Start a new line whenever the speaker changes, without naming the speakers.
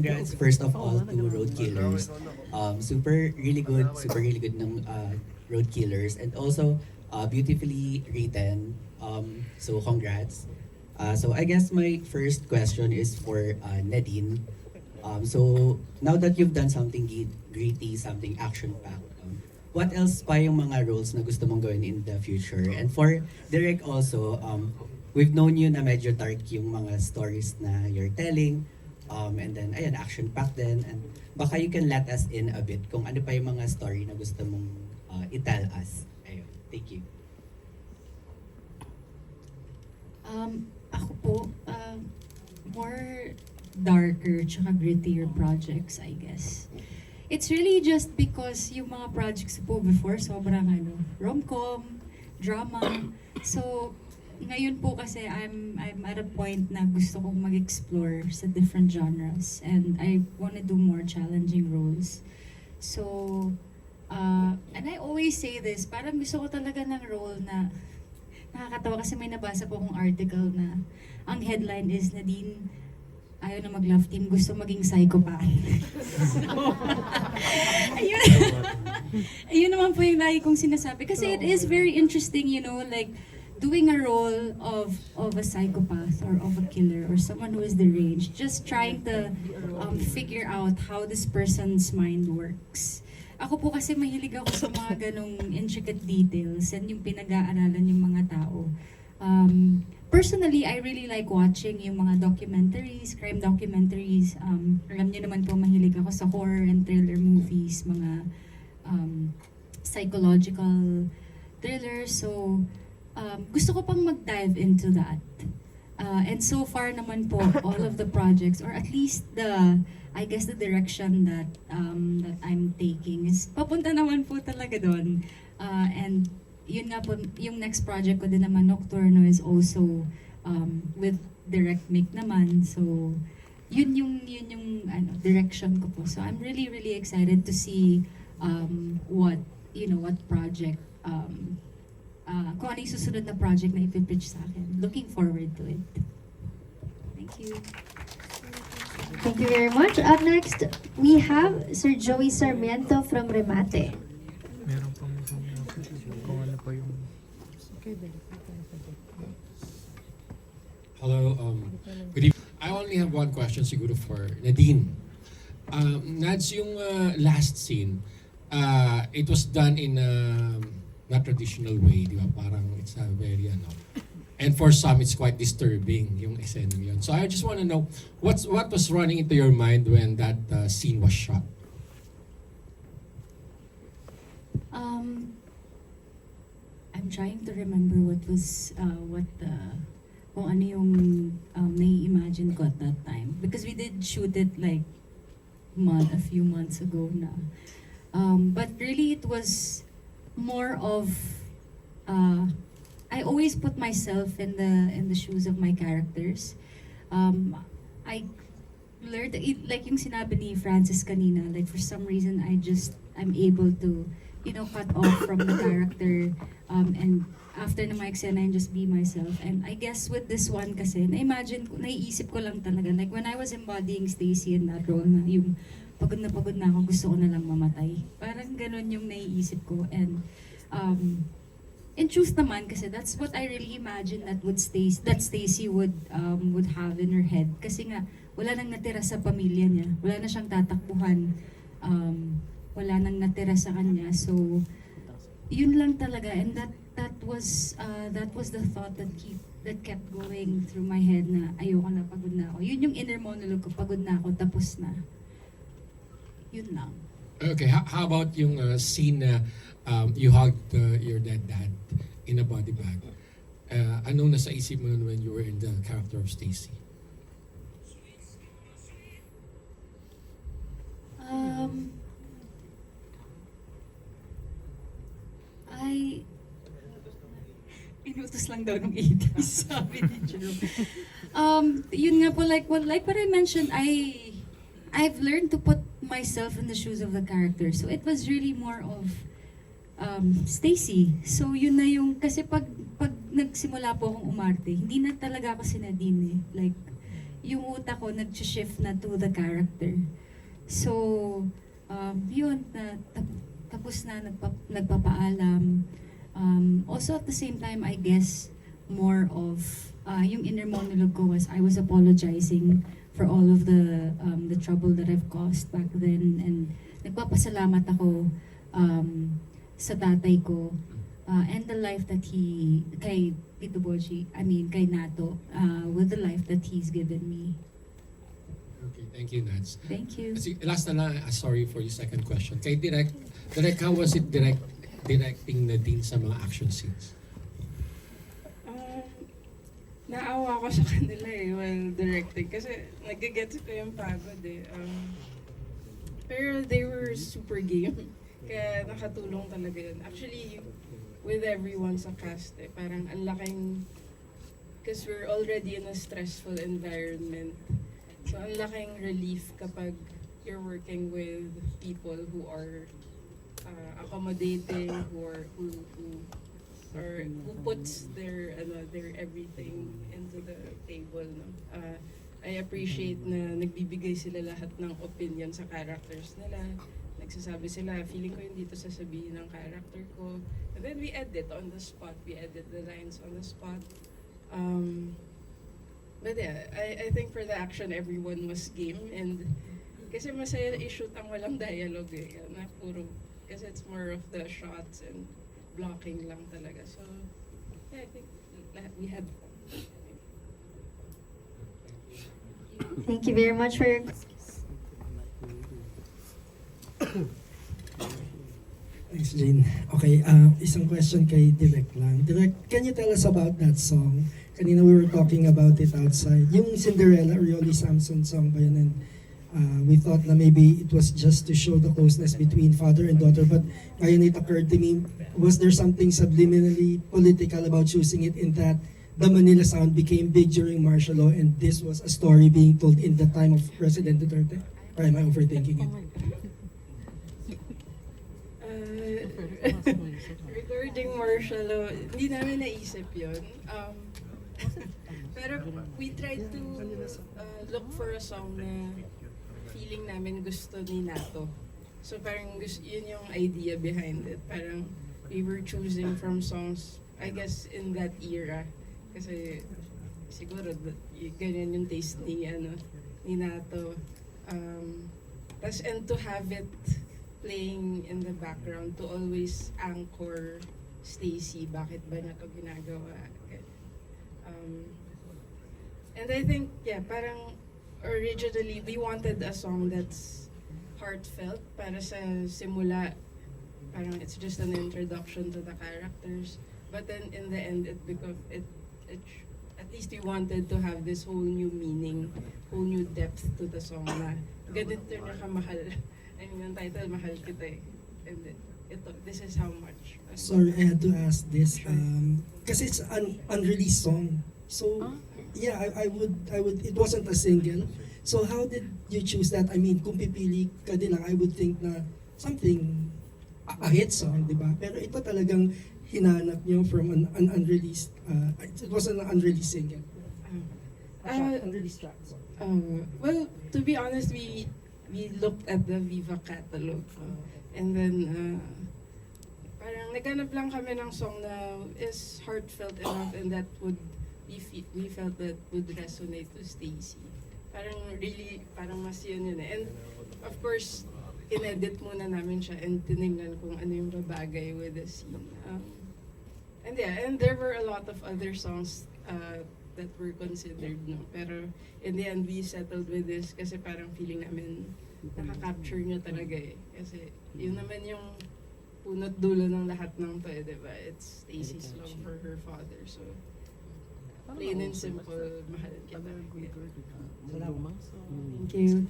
congrats first of all to Road Killers. Super really good ng Road Killers, and also beautifully written. So congrats. So I guess my first question is for Nadine. So now that you've done something gritty, something action-packed, what else pa yung mga roles na gusto mong gawin in the future? And for Derek also, we've known you na medyo dark yung mga stories na you're telling. And then, ayan, action-packed din. And baka you can let us in a bit kung ano pa yung mga story na gusto mong i-tell us. Ayun, thank you.
Ako po, more darker tsaka grittier projects, I guess. It's really just because yung mga projects po before, sobrang rom-com, drama. So, ngayon po kasi I'm at a point na gusto kong mag-explore sa different genres, and I wanna do more challenging roles. So, and I always say this, parang gusto ko talaga ng role na nakakatawa kasi may nabasa po akong article na ang headline is Nadine ayaw na mag-love team, gusto maging psychopath. ayun, ayun naman po yung lagi kong sinasabi. Kasi it is very interesting, you know, like doing a role of a psychopath or of a killer or someone who is deranged, just trying to figure out how this person's mind works. Ako po kasi mahilig ako sa mga ganong intricate details and yung pinag-aaralan yung mga tao. Personally, I really like watching yung mga documentaries, crime documentaries. Alam niyo naman po, mahilig ako sa horror and thriller movies, mga psychological thrillers. So, gusto ko pang mag-dive into that. And so far naman po, all of the projects, or at least I guess the direction that I'm taking is papunta naman po talaga doon. And yun nga po, yung next project ko din naman, Nokturno, is also with direct make naman. So, yun yung direction ko po. So, I'm really, really excited to see what project, kung ano yung susunod na project na ipipitch sa akin. Looking forward to it. Thank you.
Thank you very much. Up next, we have Sir Joey Sarmiento from Remate.
Meron pang kung ano pa yung...
Hello, good evening. I only have one question siguro for Nadine. Nads, yung last scene, it was done in a not traditional way, di ba? Parang it's a very, and for some, it's quite disturbing, yung escena yun. So I just want to know, what was running into your mind when that scene was shot?
I'm trying to remember kung ano yung nai-imagine ko at that time. Because we did shoot it like a few months ago na. But really it was more of, I always put myself in the shoes of my characters. I learned, like yung sinabi ni Francis kanina, like for some reason I'm able to, cut off from the character, and after na ma-eksena and just be myself. And I guess with this one kasi, naiisip ko lang talaga, like when I was embodying Stacy in that role, na yung pagod na ako, gusto ko na lang mamatay. Parang ganun yung naiisip ko. And in truth naman, kasi that's what I really imagine that Stacy would have in her head. Kasi nga, wala nang natira sa pamilya niya. Wala na siyang tatakbuhan. Wala nang natira sa kanya. So, yun lang talaga. And that was the thought that kept going through my head na ayoko na, pagod na ako. Yun yung inner monologue ko, pagod na ako, tapos na. Yun lang.
Okay, how about yung scene na you hugged your dead dad in a body bag? Anong nasa isip mo when you were in the character of Stacy?
Inutos lang daw ng 80s, sabi ni Jerome. Yun nga po, like what I mentioned, I've learned to put myself in the shoes of the character. So it was really more of Stacy. So yun na yung, kasi pag nagsimula po akong umarte, hindi na talaga ako si Nadine eh. Like, yung utak ko nag-shift na to the character. So, yun, tapos na nagpapaalam. Also at the same time, I guess, more of, yung inner monologue ko was, I was apologizing for all of the trouble that I've caused back then. And nagpapasalamat ako sa tatay ko and the life that kay Tito Boji, kay Nato, with the life that he's given me.
Okay, thank you, Nats.
Thank you.
Last na lang, sorry for your second question. Kay Direk, how was it directing Nadine sa mga action scenes?
Naawa ko sa kanila while directing kasi nagigets ko yung pagod pero they were super game. Kaya nakatulong talaga yun. Actually, with everyone sa cast parang ang laking, because we're already in a stressful environment. So ang laking relief kapag you're working with people who are accommodating, who puts their everything into the table. No? I appreciate na nagbibigay sila lahat ng opinion sa characters nila. Nagsasabi sila, feeling ko hindi to sasabihin ng character ko. And then we edit on the spot. We edit the lines on the spot. But yeah, I think for the action, everyone was game. And kasi masaya i-shoot ang walang dialogue na puro, kasi it's more of the shots and blocking lang talaga. So, yeah, I think we had fun.
Thank you very much for your...
Thanks, Jane. Okay, isang question kay Direk lang. Direk, can you tell us about that song? Kanina we were talking about it outside. Yung Cinderella, Rioli Samson song ba yun? And we thought na maybe it was just to show the closeness between father and daughter. But ngayon it occurred to me, was there something subliminally political about choosing it in that the Manila sound became big during martial law and this was a story being told in the time of President Duterte? Or am I overthinking it?
Regarding martial law, hindi namin naisip yun. Pero we tried to look for a song na feeling namin gusto ni Nato. So parang yun yung idea behind it. Parang we were choosing from songs, I guess, in that era. Kasi siguro ganyan yung taste ni Nato. And to have it playing in the background to always anchor Stacy, bakit ba niya to ginagawa? And I think, parang originally we wanted a song that's heartfelt para sa simula. Parang it's just an introduction to the characters. But then in the end, at least we wanted to have this whole new meaning, whole new depth to the song na ganito niya kamahal. I mean, yung title, Mahal Kita And this is how much.
Sorry, I had to ask this. Kasi it's an unreleased song. So, yeah, I would, it wasn't a single. So how did you choose that? I mean, kung pipili ka din lang, I would think na something, a hit song, di ba? Pero ito talagang hinanap nyo from an unreleased, it was an unreleased single.
Unreleased track. Well, to be honest, we looked at the Viva catalog and then parang naghanap lang kami ng song na is heartfelt enough and that we felt that would resonate to Stacy. Parang mas yun and of course inedit muna namin siya and tinignan kung ano yung babagay with the scene. And there were a lot of other songs that were considered, no? Pero in the end, we settled with this kasi parang feeling namin nakaka-capture niya talaga Kasi yun naman yung punot dulo ng lahat ng to diba? It's Stacy's love for her father. So, plain and simple, mahal kita.
Salamat.
Thank you.